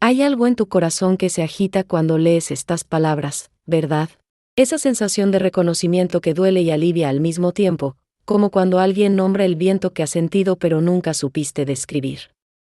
Hay algo en tu corazón que se agita cuando lees estas palabras, ¿verdad? Esa sensación de reconocimiento que duele y alivia al mismo tiempo, como cuando alguien nombra el viento que has sentido pero nunca supiste describir.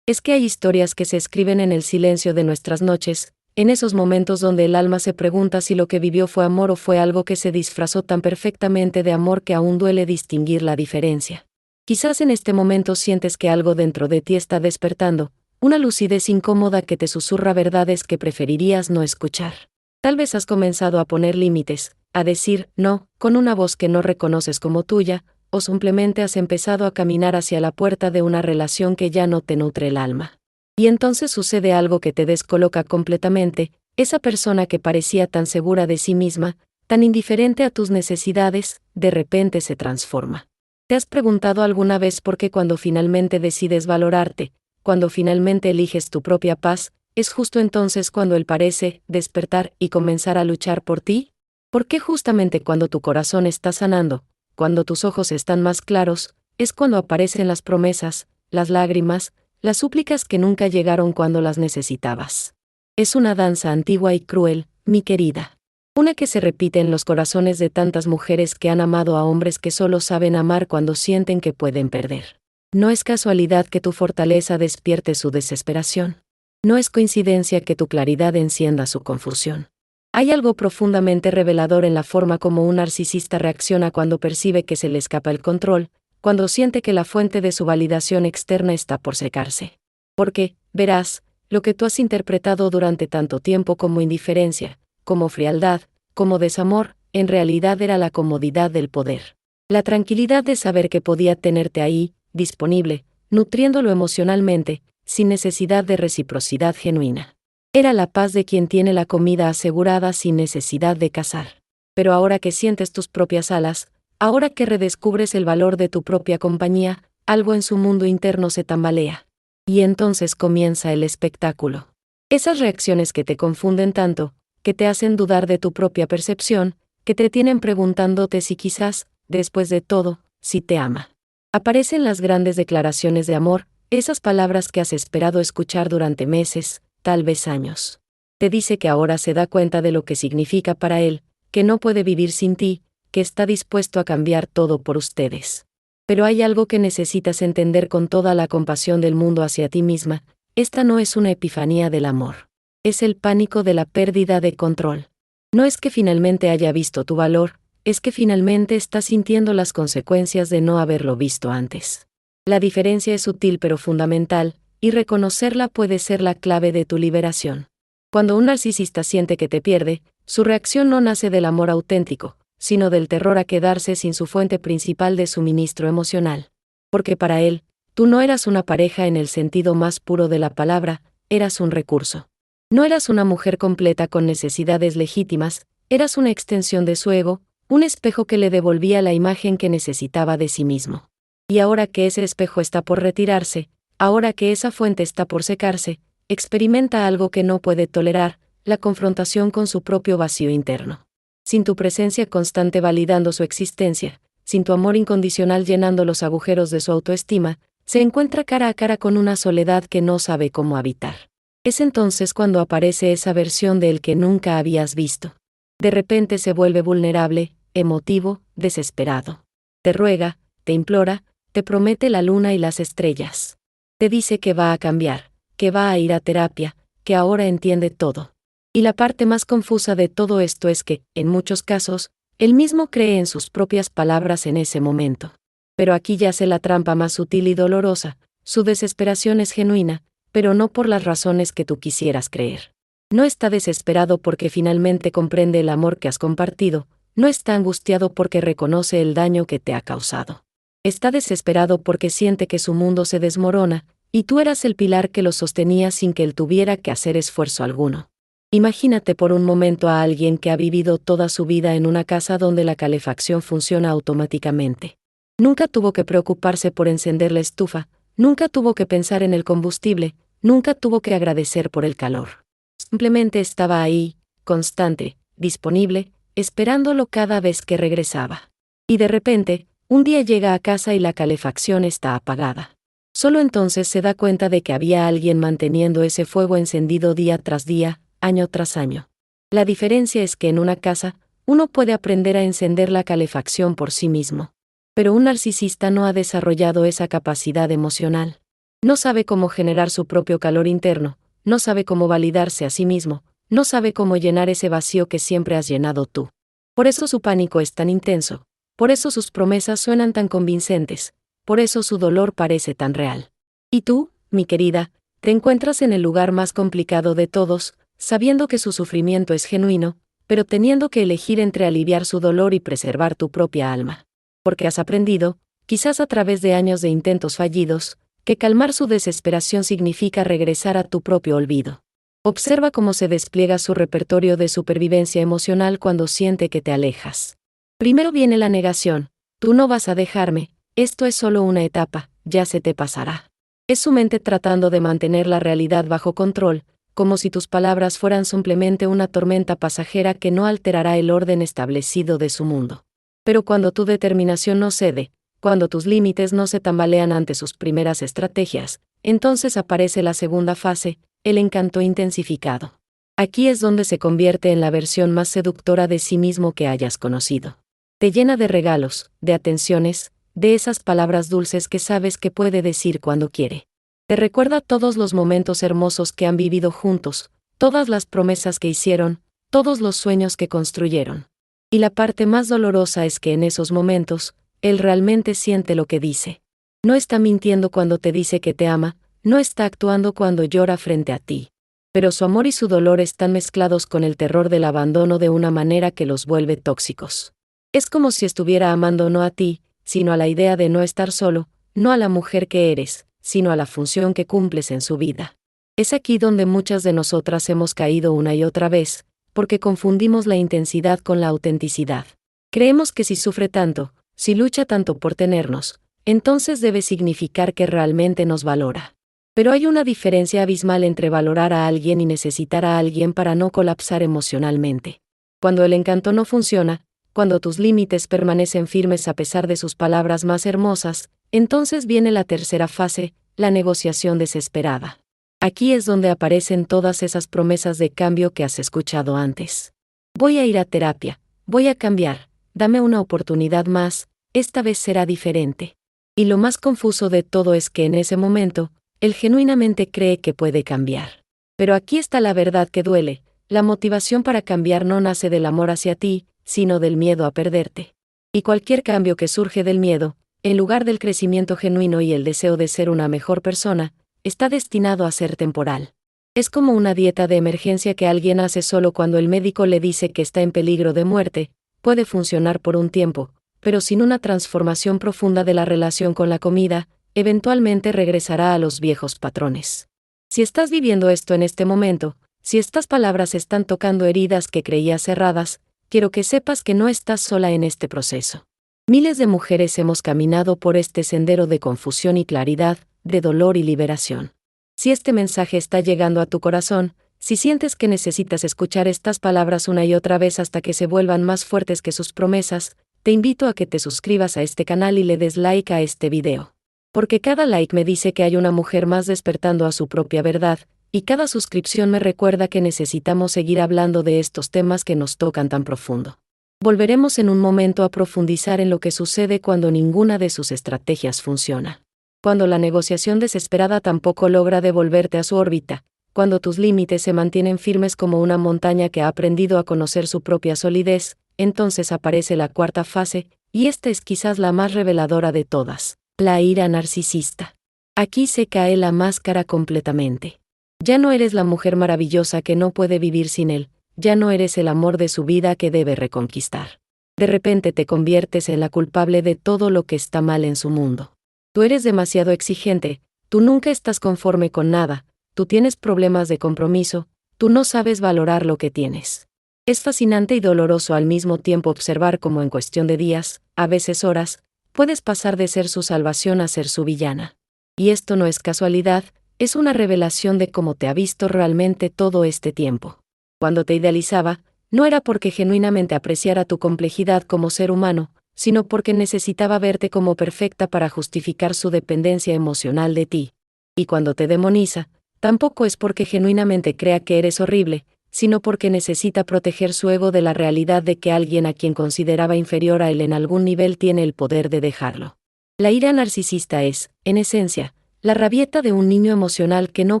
Es que hay historias que se escriben en el silencio de nuestras noches, en esos momentos donde el alma se pregunta si lo que vivió fue amor o fue algo que se disfrazó tan perfectamente de amor que aún duele distinguir la diferencia. Quizás en este momento sientes que algo dentro de ti está despertando, una lucidez incómoda que te susurra verdades que preferirías no escuchar. Tal vez has comenzado a poner límites, a decir no, con una voz que no reconoces como tuya, o simplemente has empezado a caminar hacia la puerta de una relación que ya no te nutre el alma. Y entonces sucede algo que te descoloca completamente, esa persona que parecía tan segura de sí misma, tan indiferente a tus necesidades, de repente se transforma. ¿Te has preguntado alguna vez por qué cuando finalmente decides valorarte, cuando finalmente eliges tu propia paz, es justo entonces cuando él parece despertar y comenzar a luchar por ti? ¿Por qué justamente cuando tu corazón está sanando, cuando tus ojos están más claros, es cuando aparecen las promesas, las lágrimas, las súplicas que nunca llegaron cuando las necesitabas? Es una danza antigua y cruel, mi querida. Una que se repite en los corazones de tantas mujeres que han amado a hombres que solo saben amar cuando sienten que pueden perder. No es casualidad que tu fortaleza despierte su desesperación. No es coincidencia que tu claridad encienda su confusión. Hay algo profundamente revelador en la forma como un narcisista reacciona cuando percibe que se le escapa el control, cuando siente que la fuente de su validación externa está por secarse. Porque, verás, lo que tú has interpretado durante tanto tiempo como indiferencia, como frialdad, como desamor, en realidad era la comodidad del poder. La tranquilidad de saber que podía tenerte ahí, disponible, nutriéndolo emocionalmente, sin necesidad de reciprocidad genuina. Era la paz de quien tiene la comida asegurada sin necesidad de cazar. Pero ahora que sientes tus propias alas, ahora que redescubres el valor de tu propia compañía, algo en su mundo interno se tambalea. Y entonces comienza el espectáculo. Esas reacciones que te confunden tanto, que te hacen dudar de tu propia percepción, que te tienen preguntándote si quizás, después de todo, si te ama. Aparecen las grandes declaraciones de amor, esas palabras que has esperado escuchar durante meses, tal vez años. Te dice que ahora se da cuenta de lo que significa para él, que no puede vivir sin ti, que está dispuesto a cambiar todo por ustedes. Pero hay algo que necesitas entender con toda la compasión del mundo hacia ti misma, esta no es una epifanía del amor. Es el pánico de la pérdida de control. No es que finalmente haya visto tu valor, es que finalmente estás sintiendo las consecuencias de no haberlo visto antes. La diferencia es sutil pero fundamental, y reconocerla puede ser la clave de tu liberación. Cuando un narcisista siente que te pierde, su reacción no nace del amor auténtico, sino del terror a quedarse sin su fuente principal de suministro emocional. Porque para él, tú no eras una pareja en el sentido más puro de la palabra, eras un recurso. No eras una mujer completa con necesidades legítimas, eras una extensión de su ego, un espejo que le devolvía la imagen que necesitaba de sí mismo. Y ahora que ese espejo está por retirarse, ahora que esa fuente está por secarse, experimenta algo que no puede tolerar, la confrontación con su propio vacío interno. Sin tu presencia constante validando su existencia, sin tu amor incondicional llenando los agujeros de su autoestima, se encuentra cara a cara con una soledad que no sabe cómo habitar. Es entonces cuando aparece esa versión de él que nunca habías visto. De repente se vuelve vulnerable, emotivo, desesperado. Te ruega, te implora, te promete la luna y las estrellas. Te dice que va a cambiar, que va a ir a terapia, que ahora entiende todo. Y la parte más confusa de todo esto es que, en muchos casos, él mismo cree en sus propias palabras en ese momento. Pero aquí yace la trampa más sutil y dolorosa, su desesperación es genuina, pero no por las razones que tú quisieras creer. No está desesperado porque finalmente comprende el amor que has compartido, no está angustiado porque reconoce el daño que te ha causado. Está desesperado porque siente que su mundo se desmorona, y tú eras el pilar que lo sostenía sin que él tuviera que hacer esfuerzo alguno. Imagínate por un momento a alguien que ha vivido toda su vida en una casa donde la calefacción funciona automáticamente. Nunca tuvo que preocuparse por encender la estufa, nunca tuvo que pensar en el combustible, nunca tuvo que agradecer por el calor. Simplemente estaba ahí, constante, disponible, esperándolo cada vez que regresaba. Y de repente, un día llega a casa y la calefacción está apagada. Solo entonces se da cuenta de que había alguien manteniendo ese fuego encendido día tras día, año tras año. La diferencia es que en una casa, uno puede aprender a encender la calefacción por sí mismo. Pero un narcisista no ha desarrollado esa capacidad emocional. No sabe cómo generar su propio calor interno, no sabe cómo validarse a sí mismo, no sabe cómo llenar ese vacío que siempre has llenado tú. Por eso su pánico es tan intenso, por eso sus promesas suenan tan convincentes, por eso su dolor parece tan real. Y tú, mi querida, te encuentras en el lugar más complicado de todos, sabiendo que su sufrimiento es genuino, pero teniendo que elegir entre aliviar su dolor y preservar tu propia alma. Porque has aprendido, quizás a través de años de intentos fallidos, que calmar su desesperación significa regresar a tu propio olvido. Observa cómo se despliega su repertorio de supervivencia emocional cuando siente que te alejas. Primero viene la negación: tú no vas a dejarme, esto es solo una etapa, ya se te pasará. Es su mente tratando de mantener la realidad bajo control, como si tus palabras fueran simplemente una tormenta pasajera que no alterará el orden establecido de su mundo. Pero cuando tu determinación no cede, cuando tus límites no se tambalean ante sus primeras estrategias, entonces aparece la segunda fase, el encanto intensificado. Aquí es donde se convierte en la versión más seductora de sí mismo que hayas conocido. Te llena de regalos, de atenciones, de esas palabras dulces que sabes que puede decir cuando quiere. Te recuerda todos los momentos hermosos que han vivido juntos, todas las promesas que hicieron, todos los sueños que construyeron. Y la parte más dolorosa es que en esos momentos, él realmente siente lo que dice. No está mintiendo cuando te dice que te ama, no está actuando cuando llora frente a ti. Pero su amor y su dolor están mezclados con el terror del abandono de una manera que los vuelve tóxicos. Es como si estuviera amando no a ti, sino a la idea de no estar solo, no a la mujer que eres, sino a la función que cumples en su vida. Es aquí donde muchas de nosotras hemos caído una y otra vez, porque confundimos la intensidad con la autenticidad. Creemos que si sufre tanto, si lucha tanto por tenernos, entonces debe significar que realmente nos valora. Pero hay una diferencia abismal entre valorar a alguien y necesitar a alguien para no colapsar emocionalmente. Cuando el encanto no funciona, cuando tus límites permanecen firmes a pesar de sus palabras más hermosas, entonces viene la tercera fase, la negociación desesperada. Aquí es donde aparecen todas esas promesas de cambio que has escuchado antes. Voy a ir a terapia, voy a cambiar, dame una oportunidad más, esta vez será diferente. Y lo más confuso de todo es que en ese momento, él genuinamente cree que puede cambiar. Pero aquí está la verdad que duele: la motivación para cambiar no nace del amor hacia ti, sino del miedo a perderte. Y cualquier cambio que surge del miedo, en lugar del crecimiento genuino y el deseo de ser una mejor persona, está destinado a ser temporal. Es como una dieta de emergencia que alguien hace solo cuando el médico le dice que está en peligro de muerte. Puede funcionar por un tiempo, pero sin una transformación profunda de la relación con la comida, eventualmente regresará a los viejos patrones. Si estás viviendo esto en este momento, si estas palabras están tocando heridas que creías cerradas, quiero que sepas que no estás sola en este proceso. Miles de mujeres hemos caminado por este sendero de confusión y claridad, de dolor y liberación. Si este mensaje está llegando a tu corazón, si sientes que necesitas escuchar estas palabras una y otra vez hasta que se vuelvan más fuertes que sus promesas, te invito a que te suscribas a este canal y le des like a este video. Porque cada like me dice que hay una mujer más despertando a su propia verdad, y cada suscripción me recuerda que necesitamos seguir hablando de estos temas que nos tocan tan profundo. Volveremos en un momento a profundizar en lo que sucede cuando ninguna de sus estrategias funciona. Cuando la negociación desesperada tampoco logra devolverte a su órbita, cuando tus límites se mantienen firmes como una montaña que ha aprendido a conocer su propia solidez, entonces aparece la cuarta fase, y esta es quizás la más reveladora de todas: la ira narcisista. Aquí se cae la máscara completamente. Ya no eres la mujer maravillosa que no puede vivir sin él, ya no eres el amor de su vida que debe reconquistar. De repente te conviertes en la culpable de todo lo que está mal en su mundo. Tú eres demasiado exigente, tú nunca estás conforme con nada, tú tienes problemas de compromiso, tú no sabes valorar lo que tienes. Es fascinante y doloroso al mismo tiempo observar cómo en cuestión de días, a veces horas, puedes pasar de ser su salvación a ser su villana. Y esto no es casualidad, es una revelación de cómo te ha visto realmente todo este tiempo. Cuando te idealizaba, no era porque genuinamente apreciara tu complejidad como ser humano, sino porque necesitaba verte como perfecta para justificar su dependencia emocional de ti. Y cuando te demoniza, tampoco es porque genuinamente crea que eres horrible, sino porque necesita proteger su ego de la realidad de que alguien a quien consideraba inferior a él en algún nivel tiene el poder de dejarlo. La ira narcisista es, en esencia, la rabieta de un niño emocional que no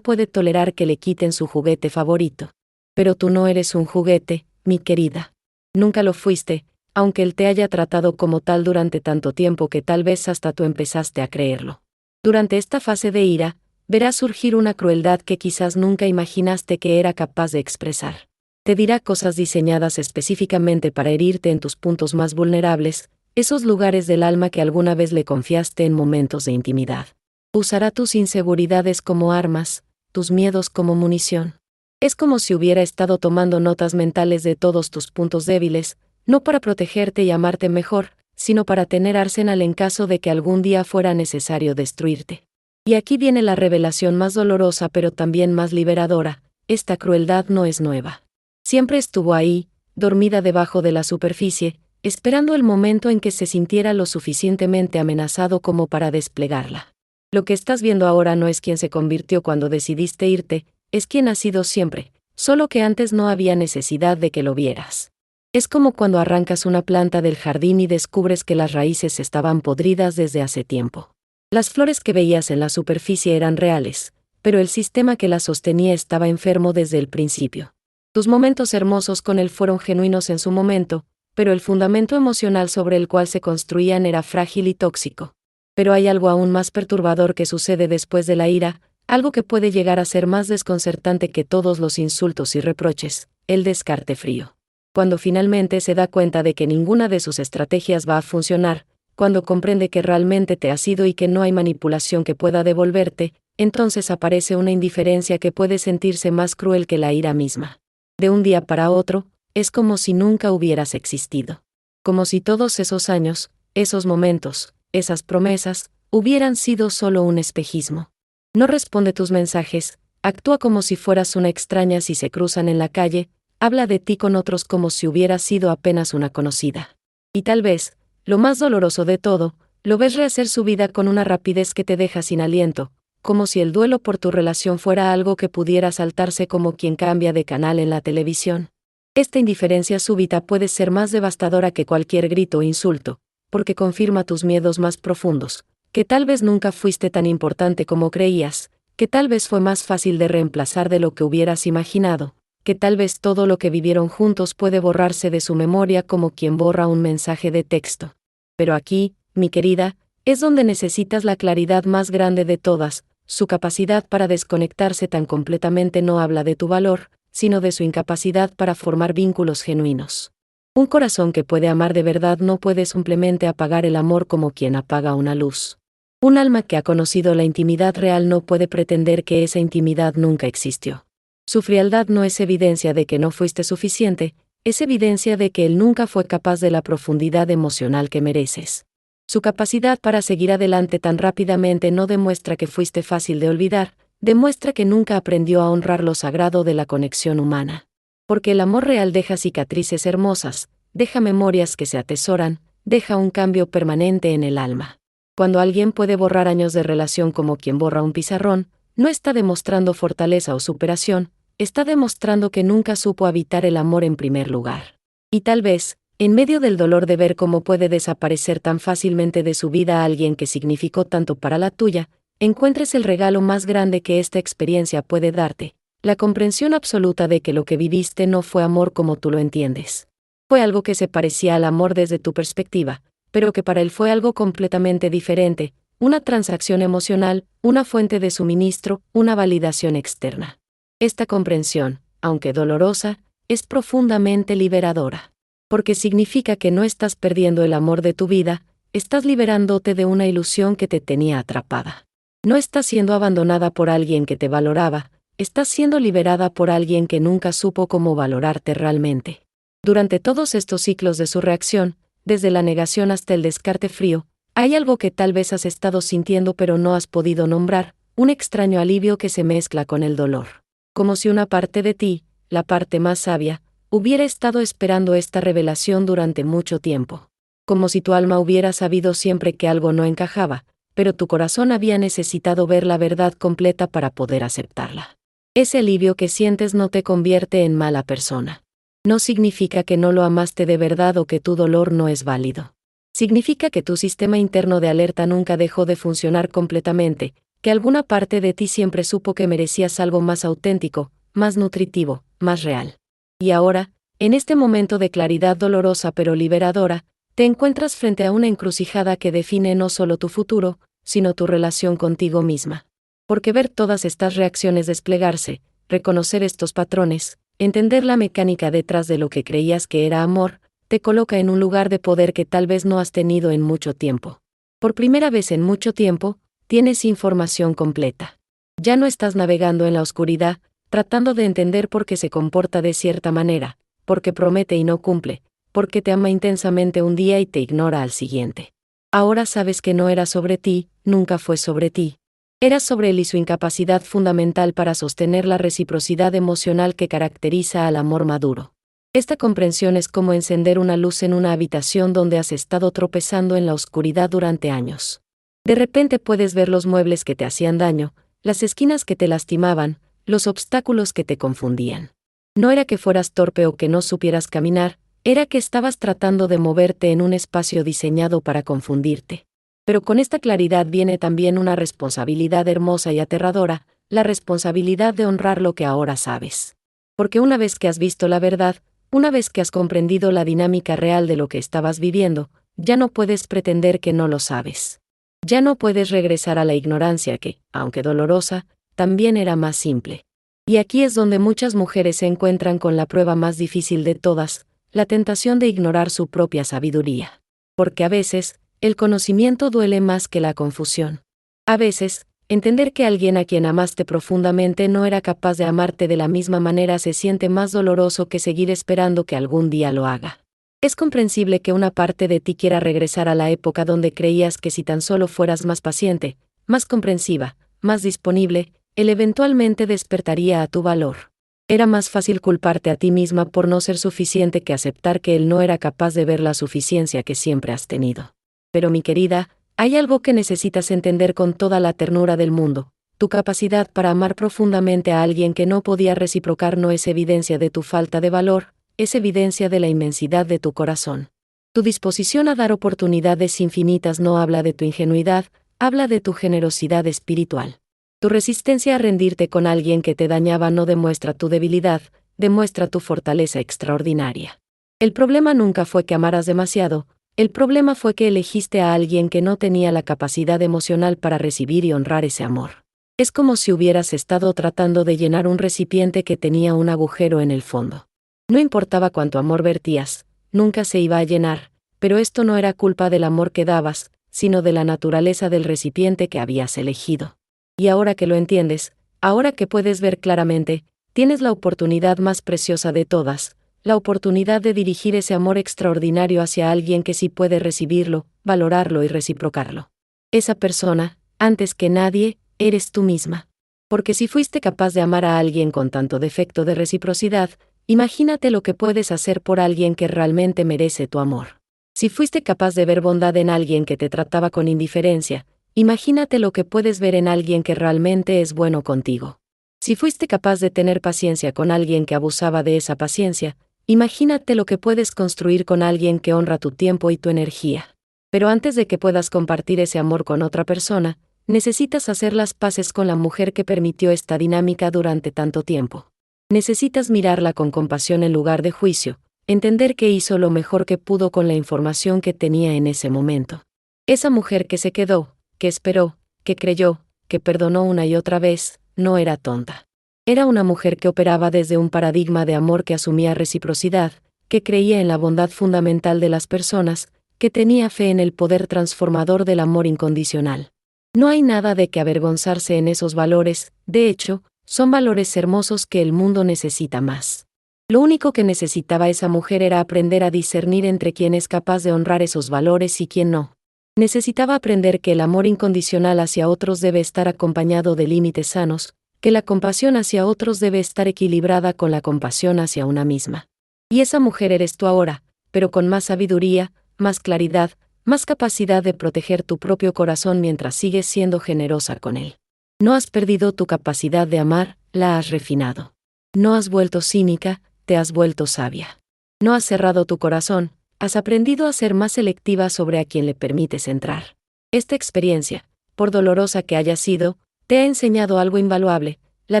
puede tolerar que le quiten su juguete favorito. Pero tú no eres un juguete, mi querida. Nunca lo fuiste, aunque él te haya tratado como tal durante tanto tiempo que tal vez hasta tú empezaste a creerlo. Durante esta fase de ira, verás surgir una crueldad que quizás nunca imaginaste que era capaz de expresar. Te dirá cosas diseñadas específicamente para herirte en tus puntos más vulnerables, esos lugares del alma que alguna vez le confiaste en momentos de intimidad. Usará tus inseguridades como armas, tus miedos como munición. Es como si hubiera estado tomando notas mentales de todos tus puntos débiles, no para protegerte y amarte mejor, sino para tener arsenal en caso de que algún día fuera necesario destruirte. Y aquí viene la revelación más dolorosa pero también más liberadora: esta crueldad no es nueva. Siempre estuvo ahí, dormida debajo de la superficie, esperando el momento en que se sintiera lo suficientemente amenazado como para desplegarla. Lo que estás viendo ahora no es quien se convirtió cuando decidiste irte, es quien ha sido siempre, solo que antes no había necesidad de que lo vieras. Es como cuando arrancas una planta del jardín y descubres que las raíces estaban podridas desde hace tiempo. Las flores que veías en la superficie eran reales, pero el sistema que las sostenía estaba enfermo desde el principio. Tus momentos hermosos con él fueron genuinos en su momento, pero el fundamento emocional sobre el cual se construían era frágil y tóxico. Pero hay algo aún más perturbador que sucede después de la ira, algo que puede llegar a ser más desconcertante que todos los insultos y reproches: el descarte frío. Cuando finalmente se da cuenta de que ninguna de sus estrategias va a funcionar, cuando comprende que realmente te has ido y que no hay manipulación que pueda devolverte, entonces aparece una indiferencia que puede sentirse más cruel que la ira misma. De un día para otro, es como si nunca hubieras existido. Como si todos esos años, esos momentos, esas promesas, hubieran sido solo un espejismo. No responde tus mensajes, actúa como si fueras una extraña si se cruzan en la calle, habla de ti con otros como si hubieras sido apenas una conocida. Y tal vez, lo más doloroso de todo, lo ves rehacer su vida con una rapidez que te deja sin aliento, como si el duelo por tu relación fuera algo que pudiera saltarse como quien cambia de canal en la televisión. Esta indiferencia súbita puede ser más devastadora que cualquier grito o insulto, porque confirma tus miedos más profundos, que tal vez nunca fuiste tan importante como creías, que tal vez fue más fácil de reemplazar de lo que hubieras imaginado, que tal vez todo lo que vivieron juntos puede borrarse de su memoria como quien borra un mensaje de texto. Pero aquí, mi querida, es donde necesitas la claridad más grande de todas: su capacidad para desconectarse tan completamente no habla de tu valor, sino de su incapacidad para formar vínculos genuinos. Un corazón que puede amar de verdad no puede simplemente apagar el amor como quien apaga una luz. Un alma que ha conocido la intimidad real no puede pretender que esa intimidad nunca existió. Su frialdad no es evidencia de que no fuiste suficiente, es evidencia de que él nunca fue capaz de la profundidad emocional que mereces. Su capacidad para seguir adelante tan rápidamente no demuestra que fuiste fácil de olvidar, demuestra que nunca aprendió a honrar lo sagrado de la conexión humana. Porque el amor real deja cicatrices hermosas, deja memorias que se atesoran, deja un cambio permanente en el alma. Cuando alguien puede borrar años de relación como quien borra un pizarrón, no está demostrando fortaleza o superación, está demostrando que nunca supo habitar el amor en primer lugar. Y tal vez, en medio del dolor de ver cómo puede desaparecer tan fácilmente de su vida a alguien que significó tanto para la tuya, encuentres el regalo más grande que esta experiencia puede darte: la comprensión absoluta de que lo que viviste no fue amor como tú lo entiendes. Fue algo que se parecía al amor desde tu perspectiva, pero que para él fue algo completamente diferente: una transacción emocional, una fuente de suministro, una validación externa. Esta comprensión, aunque dolorosa, es profundamente liberadora. Porque significa que no estás perdiendo el amor de tu vida, estás liberándote de una ilusión que te tenía atrapada. No estás siendo abandonada por alguien que te valoraba, estás siendo liberada por alguien que nunca supo cómo valorarte realmente. Durante todos estos ciclos de su reacción, desde la negación hasta el descarte frío, hay algo que tal vez has estado sintiendo pero no has podido nombrar: un extraño alivio que se mezcla con el dolor. Como si una parte de ti, la parte más sabia, hubiera estado esperando esta revelación durante mucho tiempo. como si tu alma hubiera sabido siempre que algo no encajaba, pero tu corazón había necesitado ver la verdad completa para poder aceptarla. Ese alivio que sientes no te convierte en mala persona. No significa que no lo amaste de verdad o que tu dolor no es válido. Significa que tu sistema interno de alerta nunca dejó de funcionar completamente, que alguna parte de ti siempre supo que merecías algo más auténtico, más nutritivo, más real. Y ahora, en este momento de claridad dolorosa pero liberadora, te encuentras frente a una encrucijada que define no solo tu futuro, sino tu relación contigo misma. Porque ver todas estas reacciones desplegarse, reconocer estos patrones, entender la mecánica detrás de lo que creías que era amor, te coloca en un lugar de poder que tal vez no has tenido en mucho tiempo. Por primera vez en mucho tiempo, tienes información completa. Ya no estás navegando en la oscuridad, tratando de entender por qué se comporta de cierta manera, porque promete y no cumple, porque te ama intensamente un día y te ignora al siguiente. Ahora sabes que no era sobre ti, nunca fue sobre ti. Era sobre él y su incapacidad fundamental para sostener la reciprocidad emocional que caracteriza al amor maduro. Esta comprensión es como encender una luz en una habitación donde has estado tropezando en la oscuridad durante años. De repente puedes ver los muebles que te hacían daño, las esquinas que te lastimaban, los obstáculos que te confundían. No era que fueras torpe o que no supieras caminar, era que estabas tratando de moverte en un espacio diseñado para confundirte. Pero con esta claridad viene también una responsabilidad hermosa y aterradora, la responsabilidad de honrar lo que ahora sabes. Porque una vez que has visto la verdad, una vez que has comprendido la dinámica real de lo que estabas viviendo, ya no puedes pretender que no lo sabes. Ya no puedes regresar a la ignorancia que, aunque dolorosa, también era más simple. Y aquí es donde muchas mujeres se encuentran con la prueba más difícil de todas, la tentación de ignorar su propia sabiduría. Porque a veces, el conocimiento duele más que la confusión. A veces, entender que alguien a quien amaste profundamente no era capaz de amarte de la misma manera se siente más doloroso que seguir esperando que algún día lo haga. Es comprensible que una parte de ti quiera regresar a la época donde creías que si tan solo fueras más paciente, más comprensiva, más disponible, él eventualmente despertaría a tu valor. Era más fácil culparte a ti misma por no ser suficiente que aceptar que él no era capaz de ver la suficiencia que siempre has tenido. Pero mi querida, hay algo que necesitas entender con toda la ternura del mundo. Tu capacidad para amar profundamente a alguien que no podía reciprocar no es evidencia de tu falta de valor, es evidencia de la inmensidad de tu corazón. Tu disposición a dar oportunidades infinitas no habla de tu ingenuidad, habla de tu generosidad espiritual. Tu resistencia a rendirte con alguien que te dañaba no demuestra tu debilidad, demuestra tu fortaleza extraordinaria. El problema nunca fue que amaras demasiado, el problema fue que elegiste a alguien que no tenía la capacidad emocional para recibir y honrar ese amor. Es como si hubieras estado tratando de llenar un recipiente que tenía un agujero en el fondo. No importaba cuánto amor vertías, nunca se iba a llenar, pero esto no era culpa del amor que dabas, sino de la naturaleza del recipiente que habías elegido. Y ahora que lo entiendes, ahora que puedes ver claramente, tienes la oportunidad más preciosa de todas, la oportunidad de dirigir ese amor extraordinario hacia alguien que sí puede recibirlo, valorarlo y reciprocarlo. Esa persona, antes que nadie, eres tú misma. Porque si fuiste capaz de amar a alguien con tanto defecto de reciprocidad, imagínate lo que puedes hacer por alguien que realmente merece tu amor. Si fuiste capaz de ver bondad en alguien que te trataba con indiferencia, imagínate lo que puedes ver en alguien que realmente es bueno contigo. Si fuiste capaz de tener paciencia con alguien que abusaba de esa paciencia, imagínate lo que puedes construir con alguien que honra tu tiempo y tu energía. Pero antes de que puedas compartir ese amor con otra persona, necesitas hacer las paces con la mujer que permitió esta dinámica durante tanto tiempo. Necesitas mirarla con compasión en lugar de juicio, entender que hizo lo mejor que pudo con la información que tenía en ese momento. Esa mujer que se quedó, que esperó, que creyó, que perdonó una y otra vez, no era tonta. Era una mujer que operaba desde un paradigma de amor que asumía reciprocidad, que creía en la bondad fundamental de las personas, que tenía fe en el poder transformador del amor incondicional. No hay nada de que avergonzarse en esos valores, de hecho, son valores hermosos que el mundo necesita más. Lo único que necesitaba esa mujer era aprender a discernir entre quién es capaz de honrar esos valores y quién no. Necesitaba aprender que el amor incondicional hacia otros debe estar acompañado de límites sanos, que la compasión hacia otros debe estar equilibrada con la compasión hacia una misma. Y esa mujer eres tú ahora, pero con más sabiduría, más claridad, más capacidad de proteger tu propio corazón mientras sigues siendo generosa con él. No has perdido tu capacidad de amar, la has refinado. No has vuelto cínica, te has vuelto sabia. No has cerrado tu corazón, has aprendido a ser más selectiva sobre a quien le permites entrar. Esta experiencia, por dolorosa que haya sido, te ha enseñado algo invaluable, la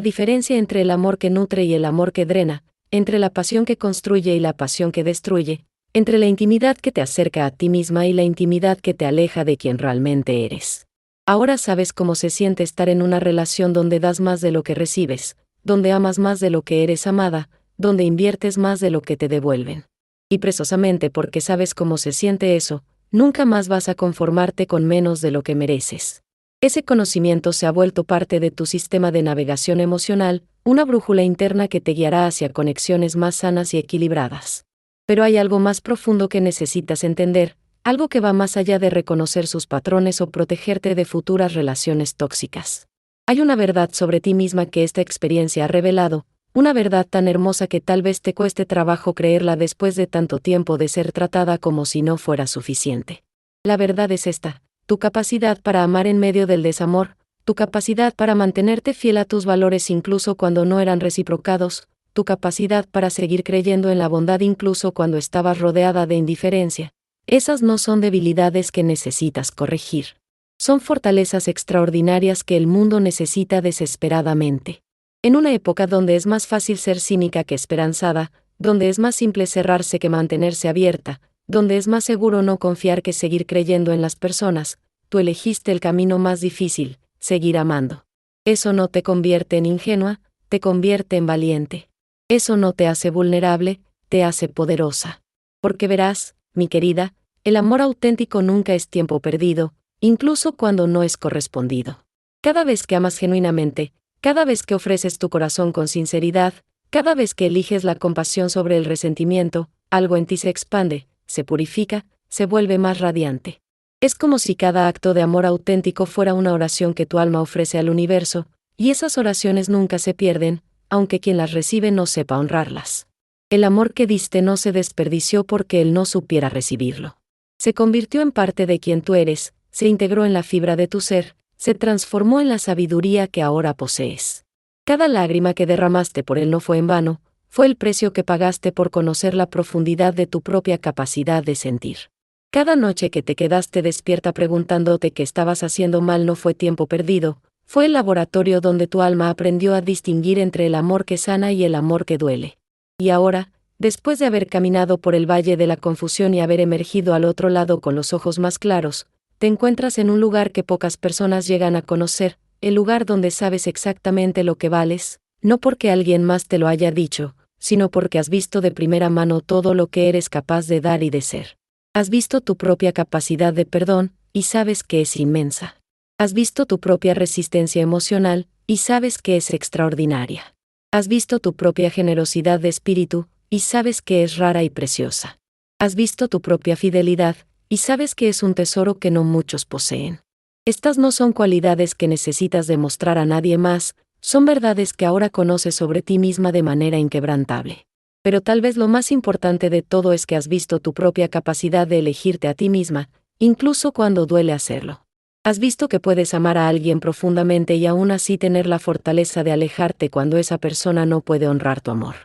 diferencia entre el amor que nutre y el amor que drena, entre la pasión que construye y la pasión que destruye, entre la intimidad que te acerca a ti misma y la intimidad que te aleja de quien realmente eres. Ahora sabes cómo se siente estar en una relación donde das más de lo que recibes, donde amas más de lo que eres amada, donde inviertes más de lo que te devuelven. Y precisamente porque sabes cómo se siente eso, nunca más vas a conformarte con menos de lo que mereces. Ese conocimiento se ha vuelto parte de tu sistema de navegación emocional, una brújula interna que te guiará hacia conexiones más sanas y equilibradas. Pero hay algo más profundo que necesitas entender, algo que va más allá de reconocer sus patrones o protegerte de futuras relaciones tóxicas. Hay una verdad sobre ti misma que esta experiencia ha revelado, una verdad tan hermosa que tal vez te cueste trabajo creerla después de tanto tiempo de ser tratada como si no fuera suficiente. La verdad es esta: tu capacidad para amar en medio del desamor, tu capacidad para mantenerte fiel a tus valores incluso cuando no eran reciprocados, tu capacidad para seguir creyendo en la bondad incluso cuando estabas rodeada de indiferencia. Esas no son debilidades que necesitas corregir. Son fortalezas extraordinarias que el mundo necesita desesperadamente. En una época donde es más fácil ser cínica que esperanzada, donde es más simple cerrarse que mantenerse abierta, donde es más seguro no confiar que seguir creyendo en las personas, tú elegiste el camino más difícil: seguir amando. Eso no te convierte en ingenua, te convierte en valiente. Eso no te hace vulnerable, te hace poderosa. Porque verás, mi querida, el amor auténtico nunca es tiempo perdido, incluso cuando no es correspondido. Cada vez que amas genuinamente, cada vez que ofreces tu corazón con sinceridad, cada vez que eliges la compasión sobre el resentimiento, algo en ti se expande, se purifica, se vuelve más radiante. Es como si cada acto de amor auténtico fuera una oración que tu alma ofrece al universo, y esas oraciones nunca se pierden, aunque quien las recibe no sepa honrarlas. El amor que diste no se desperdició porque él no supiera recibirlo. Se convirtió en parte de quien tú eres, se integró en la fibra de tu ser, se transformó en la sabiduría que ahora posees. Cada lágrima que derramaste por él no fue en vano, fue el precio que pagaste por conocer la profundidad de tu propia capacidad de sentir. Cada noche que te quedaste despierta preguntándote qué estabas haciendo mal no fue tiempo perdido, fue el laboratorio donde tu alma aprendió a distinguir entre el amor que sana y el amor que duele. Y ahora, después de haber caminado por el valle de la confusión y haber emergido al otro lado con los ojos más claros, te encuentras en un lugar que pocas personas llegan a conocer, el lugar donde sabes exactamente lo que vales, no porque alguien más te lo haya dicho, sino porque has visto de primera mano todo lo que eres capaz de dar y de ser. Has visto tu propia capacidad de perdón, y sabes que es inmensa. Has visto tu propia resistencia emocional, y sabes que es extraordinaria. Has visto tu propia generosidad de espíritu, y sabes que es rara y preciosa. Has visto tu propia fidelidad, y sabes que es un tesoro que no muchos poseen. Estas no son cualidades que necesitas demostrar a nadie más, son verdades que ahora conoces sobre ti misma de manera inquebrantable. Pero tal vez lo más importante de todo es que has visto tu propia capacidad de elegirte a ti misma, incluso cuando duele hacerlo. Has visto que puedes amar a alguien profundamente y aún así tener la fortaleza de alejarte cuando esa persona no puede honrar tu amor.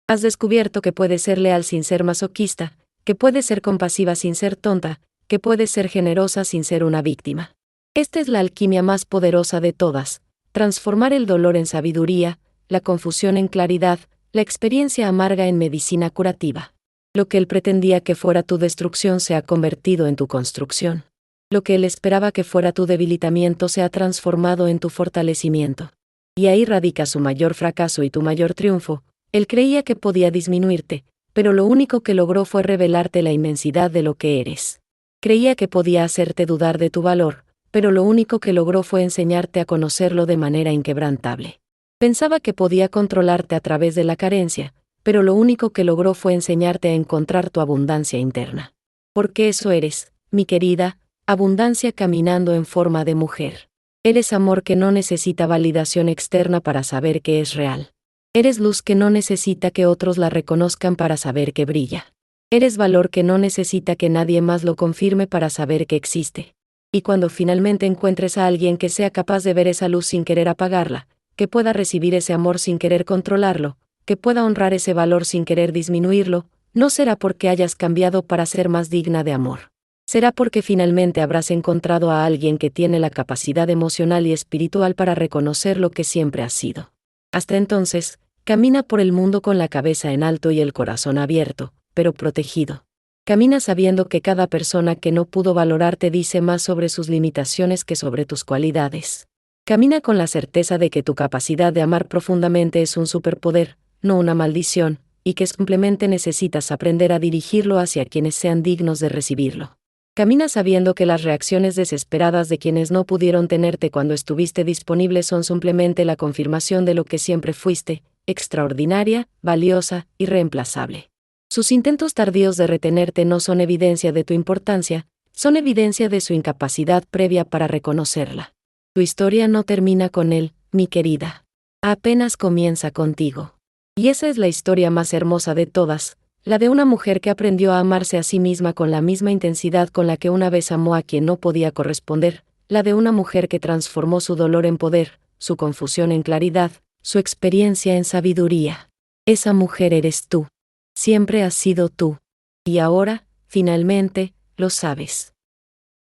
Has descubierto que puedes ser leal sin ser masoquista, que puedes ser compasiva sin ser tonta, que puedes ser generosa sin ser una víctima. Esta es la alquimia más poderosa de todas: transformar el dolor en sabiduría, la confusión en claridad, la experiencia amarga en medicina curativa. Lo que él pretendía que fuera tu destrucción se ha convertido en tu construcción. Lo que él esperaba que fuera tu debilitamiento se ha transformado en tu fortalecimiento. Y ahí radica su mayor fracaso y tu mayor triunfo. Él creía que podía disminuirte, pero lo único que logró fue revelarte la inmensidad de lo que eres. Creía que podía hacerte dudar de tu valor, pero lo único que logró fue enseñarte a conocerlo de manera inquebrantable. Pensaba que podía controlarte a través de la carencia, pero lo único que logró fue enseñarte a encontrar tu abundancia interna. Porque eso eres, mi querida, abundancia caminando en forma de mujer. Eres amor que no necesita validación externa para saber que es real. Eres luz que no necesita que otros la reconozcan para saber que brilla. Eres valor que no necesita que nadie más lo confirme para saber que existe. Y cuando finalmente encuentres a alguien que sea capaz de ver esa luz sin querer apagarla, que pueda recibir ese amor sin querer controlarlo, que pueda honrar ese valor sin querer disminuirlo, no será porque hayas cambiado para ser más digna de amor. Será porque finalmente habrás encontrado a alguien que tiene la capacidad emocional y espiritual para reconocer lo que siempre has sido. Hasta entonces, camina por el mundo con la cabeza en alto y el corazón abierto, pero protegido. Camina sabiendo que cada persona que no pudo valorarte dice más sobre sus limitaciones que sobre tus cualidades. Camina con la certeza de que tu capacidad de amar profundamente es un superpoder, no una maldición, y que simplemente necesitas aprender a dirigirlo hacia quienes sean dignos de recibirlo. Camina sabiendo que las reacciones desesperadas de quienes no pudieron tenerte cuando estuviste disponible son simplemente la confirmación de lo que siempre fuiste, extraordinaria, valiosa, irreemplazable. Sus intentos tardíos de retenerte no son evidencia de tu importancia, son evidencia de su incapacidad previa para reconocerla. Tu historia no termina con él, mi querida. Apenas comienza contigo. Y esa es la historia más hermosa de todas, la de una mujer que aprendió a amarse a sí misma con la misma intensidad con la que una vez amó a quien no podía corresponder, la de una mujer que transformó su dolor en poder, su confusión en claridad, su experiencia en sabiduría. Esa mujer eres tú. Siempre has sido tú. Y ahora, finalmente, lo sabes.